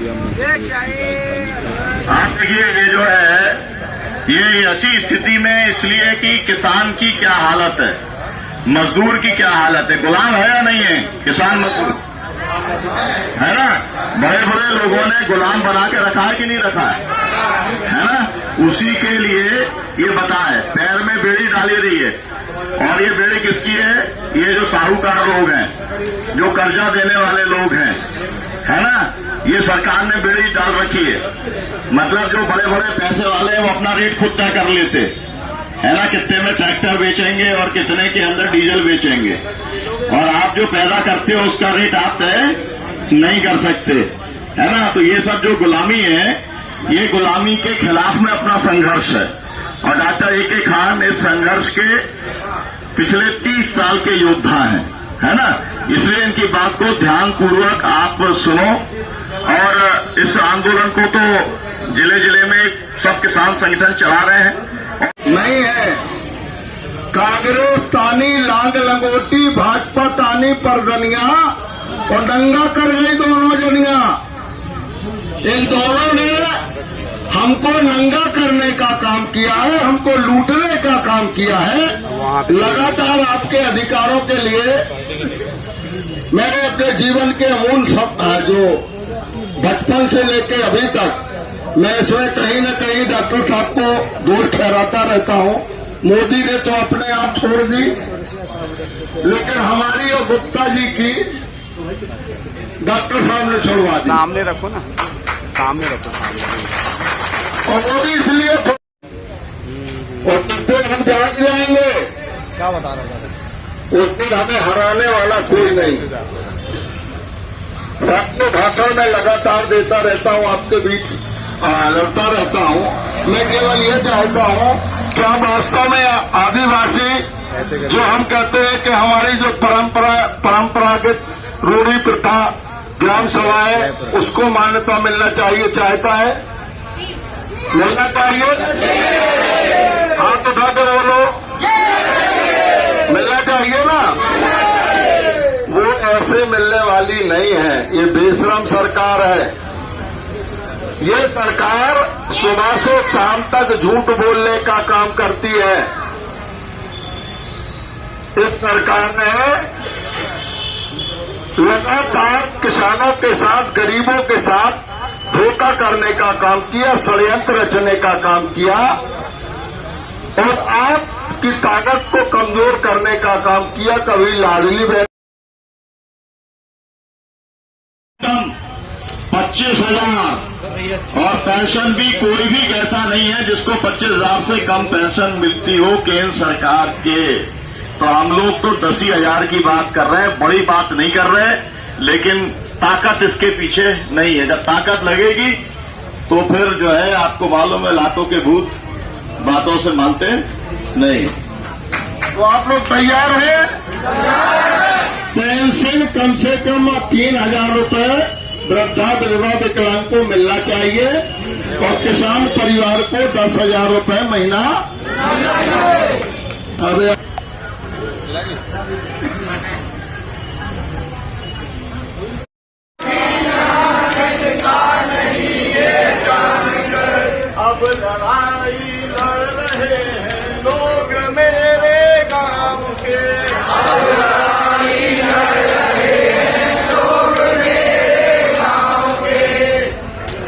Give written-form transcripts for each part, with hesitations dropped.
आप देखिए ये जो है ये ऐसी स्थिति में इसलिए कि किसान की क्या हालत है, मजदूर की क्या हालत है। गुलाम है या नहीं है किसान मजदूर, है ना। बड़े बड़े लोगों ने गुलाम बना के रखा है कि नहीं रखा है ना। उसी के लिए ये बताए पैर में बेड़ी डाली रही है। और ये बेड़ी किसकी है? ये जो साहूकार लोग हैं, जो कर्जा देने वाले लोग हैं, है ना। ये सरकार ने बेड़ी डाल रखी है। मतलब जो बड़े बड़े पैसे वाले हैं वो अपना रेट खुद तय कर लेते, है ना। कितने में ट्रैक्टर बेचेंगे और कितने के अंदर डीजल बेचेंगे, और आप जो पैदा करते हो उसका रेट आप तय नहीं कर सकते, है ना। तो ये सब जो गुलामी है, ये गुलामी के खिलाफ में अपना संघर्ष है। और डॉक्टर ए.के. खान इस संघर्ष के पिछले 30 साल के योद्धा हैं, है ना। इसलिए इनकी बात को ध्यानपूर्वक आप सुनो। और इस आंदोलन को तो जिले जिले में सब किसान संगठन चला रहे हैं। नहीं है कांग्रेस तानी लांग लंगोटी, भाजपा तानी परदनिया, और दंगा कर गई दोनों जनिया। इन दोनों ने हमको नंगा करने का काम किया है, हमको लूटने का काम किया है। लगातार आपके अधिकारों के लिए मैंने अपने जीवन के अमूल जो बचपन से लेकर अभी तक मैं इसमें कहीं न कहीं डॉक्टर साहब को दोष ठहराता रहता हूं। मोदी ने तो अपने आप छोड़ दी, लेकिन हमारी और गुप्ता जी की डॉक्टर साहब ने छुड़वा दी। सामने रखो ना, सामने रखो, सामने। और मोदी इसलिए और फिर हम जाग जाएंगे। क्या बता रहा है? उस दिन हमें हराने वाला कोई नहीं। सबको भाषण में लगातार देता रहता हूं, आपके बीच लड़ता रहता हूं। मैं केवल ये चाहता हूं कि हम वास्तव में आदिवासी जो हम कहते हैं कि हमारी जो परंपरागत रूढ़ी प्रथा ग्राम सभाएं, उसको मान्यता मिलना चाहिए। चाहता है मिलना चाहिए। हाथ उठा कर बोलो, मिलना चाहिए ना। वो ऐसे मिलने वाली नहीं है, ये बेशरम सरकार है। ये सरकार सुबह से शाम तक झूठ बोलने का काम करती है। इस सरकार ने लगातार किसानों के साथ, गरीबों के साथ धोखा करने का काम किया, षड्यंत्र रचने का काम किया, और आपकी ताकत को कमजोर करने का काम किया। कभी लाडली बहन 25,000 और पेंशन भी कोई भी ऐसा नहीं है जिसको 25,000 से कम पेंशन मिलती हो केंद्र सरकार के। तो हम लोग तो 10,000 की बात कर रहे हैं, बड़ी बात नहीं कर रहे, लेकिन ताकत इसके पीछे नहीं है। जब ताकत लगेगी तो फिर जो है आपको मालूम है लातों के भूत बातों से मानते नहीं। तो आप लोग तैयार हैं? पेंशन कम से कम 3,000 रुपए वृद्धा विधवा विकलांग को मिलना चाहिए, और किसान परिवार को 10,000 रुपए महीना। अब लड़ाई लड़ रहे हैं लोग मेरे गांव के, अब लड़ाई लड़ रहे हैं लोग मेरे गांव के।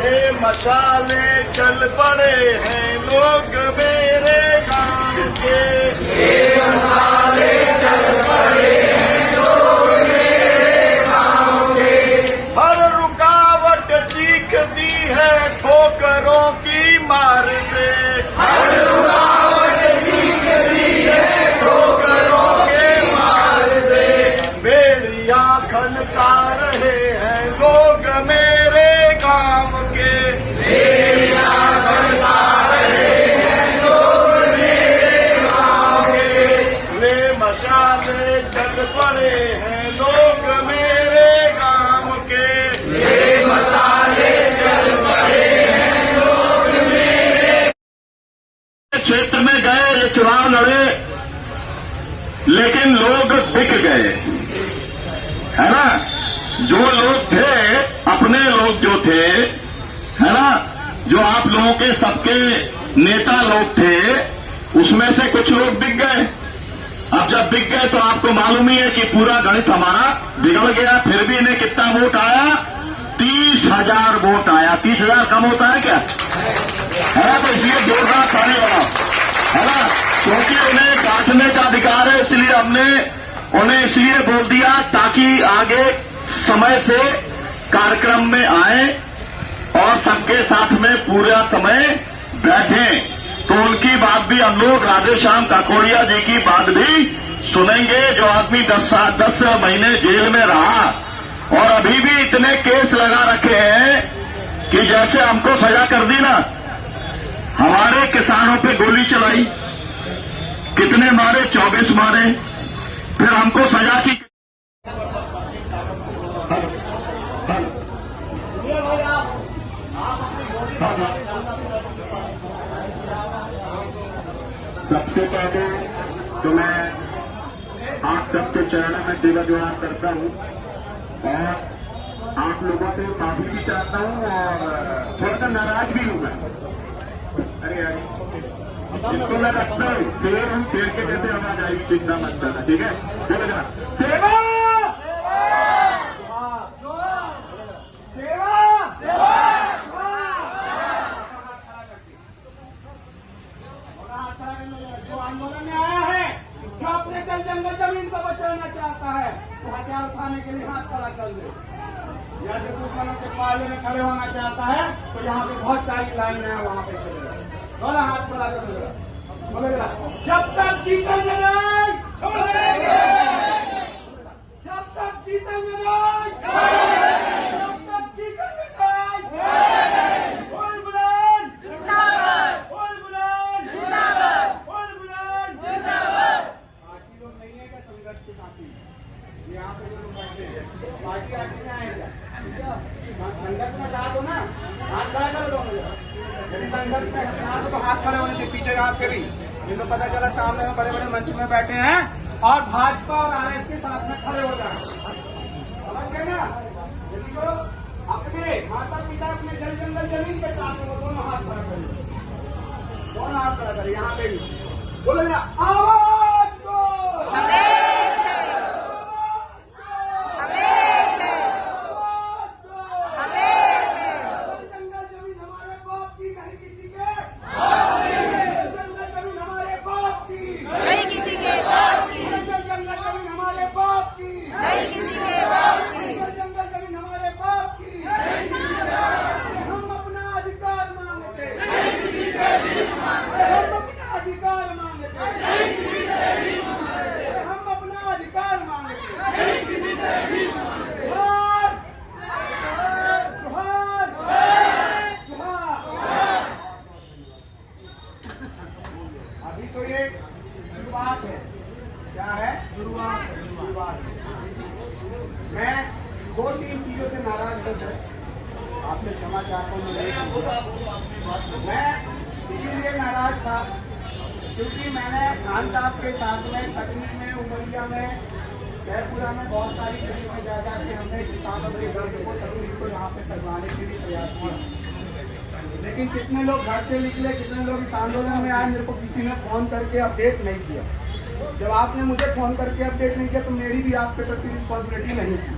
ये मसाले चल पड़े हैं लोग मेरे गांव के, ये मसाले चल पड़े हैं लोग मेरे गांव के। हर रुकावट चीखती है ठोकरों की मार से, हर रुकावट चीखती है ठोकरों के मार से। बेड़ियां खनका रहे हैं लोग मेरे गांव के, बेड़ियां खनका रहे हैं लोग मेरे गांव के। वे मशाले चल पड़े हैं लोग मेरे गांव के, ये मसाले चल पड़े हैं लोग मेरे। क्षेत्र में गए, ये चुनाव लड़े, लेकिन लोग बिक गए, है ना। जो लोग थे अपने लोग लोग जो थे, है ना, जो आप लोगों के सबके नेता लोग थे, उसमें से कुछ लोग बिक गए। अब जब बिक गए तो आपको मालूम ही है कि पूरा गणित हमारा बिगड़ गया। फिर भी इन्हें कितना वोट आया? 30,000 वोट आया। 30,000 कम होता है क्या? है ना, तो इसलिए जोरदार ताली बजाओ, है ना, क्योंकि उन्हें काटने का अधिकार है, इसलिए हमने उन्हें इसलिए बोल दिया ताकि आगे समय से कार्यक्रम में आए और सबके साथ में पूरा समय बैठें। तो उनकी बात भी हम लोग राधेश्याम काकोड़िया जी की बात भी सुनेंगे, जो आदमी 10 महीने जेल में रहा और अभी भी इतने केस लगा रखे हैं कि जैसे हमको सजा कर दी ना, हमारे किसानों पे गोली चलाई, कितने मारे? 24 मारे, फिर हमको सजा की। सबसे पहले तो मैं आप सबके चरणों में सेवा जोहार करता हूँ और आप लोगों से माफी भी चाहता हूँ और थोड़ा सा नाराज भी हूँ मैं। अरे इसको मैं रखता हूँ, शेर हूँ, शेर के जैसे आवाज आएगी, चिंता मत करना, ठीक है? बोलो जरा, सेवा जो आंदोलन में आया है, जो अपने जंगल जमीन को बचाना चाहता है, तो हथियार उठाने के लिए हाथ खड़ा कर दे। या जो दुश्मनों के पाले में खड़े होना चाहता है, तो यहाँ पे बहुत सारी लाइन है, वहाँ पे चले जाए, दोनों हाथ खड़ा कर देगा, बोलेगा जब तक जीतेंगे नहीं छोड़ेंगे, जब तक जीतेंगे नहीं छोड़ेंगे, जब तक जीतेंगे नहीं छोड़ेंगे। बोल बुलंद जिंदाबाद, बोल बुलंद जिंदाबाद, बोल बुलंद जिंदाबाद। पार्टी लोग नहीं है क्या संघर्ष के साथी? यहाँ पे जो लोग बैठे हैं, पार्टी आर्टी में आएगा, संघर्ष में साथ हो ना, हाथ खड़ा कर दो। यदि संघर्ष में हथियार तो हाथ खड़े होने चाहिए, पीछे आपके भी। ये तो पता चला सामने में बड़े बड़े मंच में बैठे हैं और भाजपा और आरएस के साथ में खड़े हो जाए, समझ गए ना? यदि तो अपने माता पिता अपने जंगल जमीन के साथ में वो दोनों हाथ खड़ा करें, दोनों हाथ खड़ा करें। यहाँ पे भी बोले ना, आवाज दो, जंगल जमीन हमारे बाप की नहीं किसी के, जंगल जमीन हमारे बाप की नहीं किसी के बाप की, जंगल जमीन हमारे बाप की नहीं किसी के बाप की, जंगल जमीन हमारे बाप की नहीं किसी के बाप की। हम अपना अधिकार मांगते नहीं किसी से भी मांगते, हम अपना अधिकार मांगते नहीं किसी से भी मांगते, हम अपना अधिकार मांगते नहीं किसी से भी मांगते। जोहार जोहार जोहार। अभी तो ये शुरुआत है, क्या है? शुरुआत। मैं 2-3 चीजों से नाराज था सर, आपसे क्षमा चाहता हूँ। मैं इसीलिए नाराज था क्योंकि मैंने खान साहब के साथ में तकनीक में, उमरिया में, जयपुरा में बहुत सारी जगह में जा जाके हमने किसानों के दर्द को, तकलीफ को यहाँ पे करवाने के लिए प्रयास किया। लेकिन कितने लोग घर से निकले, कितने लोग इस आंदोलन में आए, मेरे को किसी ने फोन करके अपडेट नहीं किया। जब आपने मुझे फोन करके अपडेट नहीं किया तो मेरी भी आपके प्रति रिस्पॉन्सिबिलिटी नहीं थी,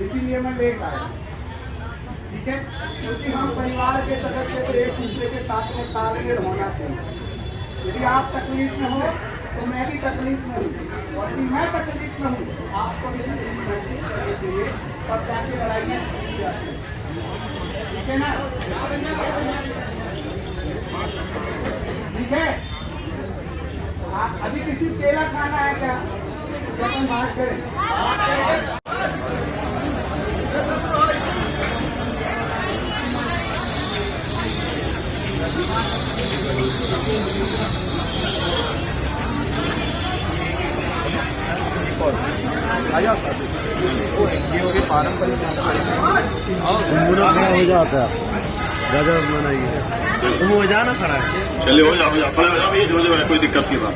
इसीलिए मैं लेट आया, ठीक है? क्योंकि हम परिवार के सदस्य तो एक दूसरे के साथ में तालमेल होना चाहिए। यदि आप तकलीफ में हो तो मैं भी तकलीफ में हूँ, और यदि मैं तकलीफ में हूँ तो आपको भी तकलीफ महसूस करनी चाहिए, और जाके लड़ाइयाँ छूट जाती है, ठीक है ना? ठीक है, अभी किसी केला खाना है क्या? जब हम बात करें ये पारंपरिक घुमना खड़ा हो जाता है, गजब बनाइए, तुम हो जाना खड़ा है। चलिए हो जाओ, खड़े हो जाओ, ये जो है कोई दिक्कत की बात।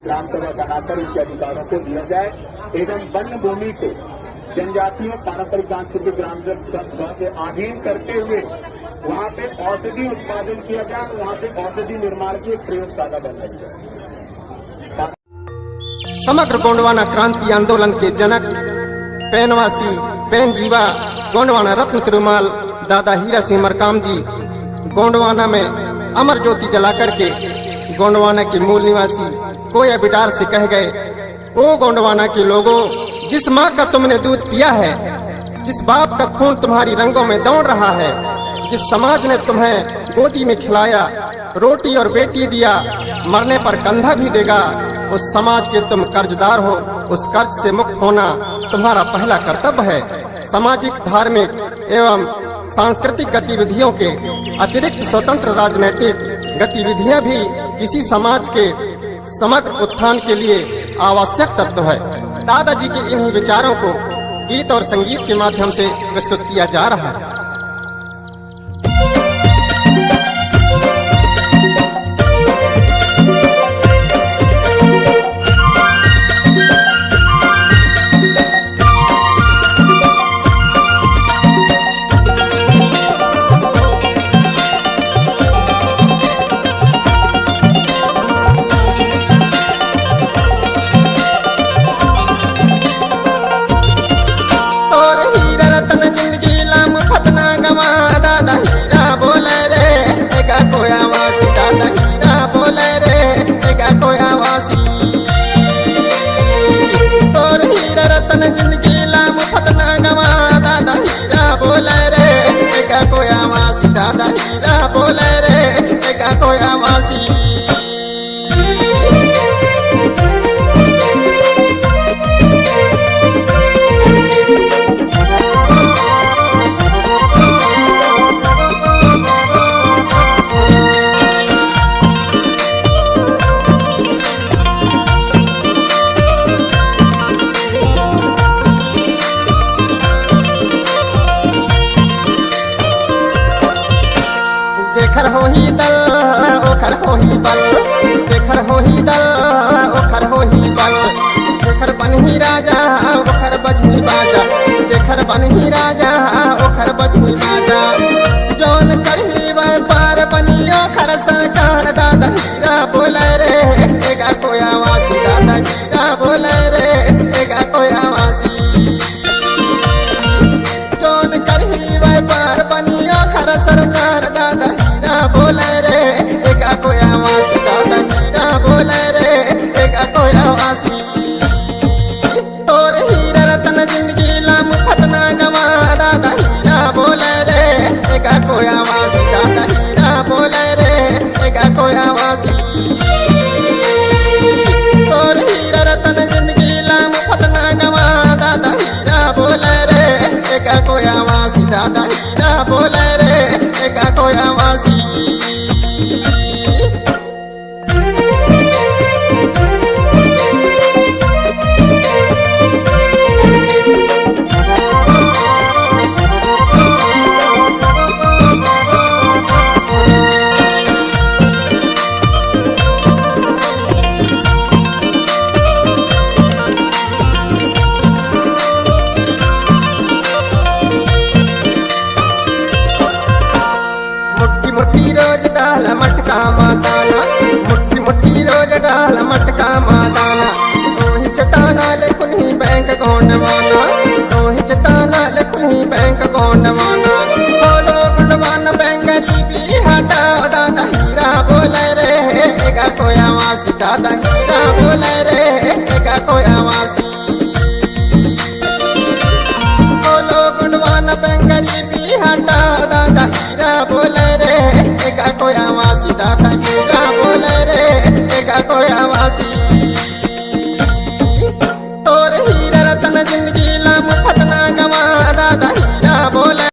ग्राम सभा बनाकर उनके अधिकारों को दिया जाए एवं वन भूमि को जनजातियों पारंपरिक सांस्कृतिक ग्राम सभा के अधीन करते हुए वहाँ पे औषधि उत्पादन किया जाए और वहाँ पे औषधि निर्माण की एक प्रयोगशाला बनाई जाए। समग्र गोंडवाना क्रांति आंदोलन के जनक पैनवासी पैन जीवा गोंडवाना रत्न तिरुमाल दादा हीरा सिंह मरकाम जी गोंडवाना में अमर ज्योति जला करके गोंडवाना के मूल निवासी कोया बिटार से कह गए, ओ गोंडवाना के लोगों, जिस माँ का तुमने दूध पिया है, जिस बाप का खून तुम्हारी रंगों में दौड़ रहा है, जिस समाज ने तुम्हें गोदी में खिलाया, रोटी और बेटी दिया, मरने पर कंधा भी देगा, उस समाज के तुम कर्जदार हो। उस कर्ज से मुक्त होना तुम्हारा पहला कर्तव्य है। सामाजिक, धार्मिक एवं सांस्कृतिक गतिविधियों के अतिरिक्त स्वतंत्र राजनीतिक गतिविधियां भी किसी समाज के समग्र उत्थान के लिए आवश्यक तत्व है। दादाजी के इन्हीं विचारों को गीत और संगीत के माध्यम से प्रस्तुत किया जा रहा है। जेखर होही दल ओखर होही बल, जेखर होही दल ओखर होही बल, जेखर बनही राजा ओखर बजही बाजा, जेखर बनही राजा ओखर बजही बाजा, जौन करही व्यापार बनी ओखर सरकार। दादा हीरा बोले रे एगा कोया वासी, दादा हीरा बोले रे एगा कोया वासी, जौन करही व्यापार बनी ओखर सरकार। दादा बोले रे एका कोया वासी, दादा हीरा बोले रे एका कोया वासी, तोर हीरा रतन जिंदगी लाम फतना गवा। दादा हीरा बोले रे एका कोया वासी, दादा हीरा बोले रे एका कोया वासी, तोर हीरा रतन जिंदगी लाम फतना गवा। दादा हीरा बोले रे एका कोया वासी, दादा हीरा बोले रे एका कोया वासी। मुट्ठी रोज डाल मटका माताना, मुट्ठी मुट्ठी रोज डाल मटका माताना, ओही चताना लेखुनी बैंक गोंडवाना, ओही चताना लेखुनी बैंक गोंडवाना, बोलो गुंडवाना बैंक गरीबी हटाओ। दादा हीरा बोले रे एगा कोया वासी, दादा हीरा बोले रे एगा कोया वासी,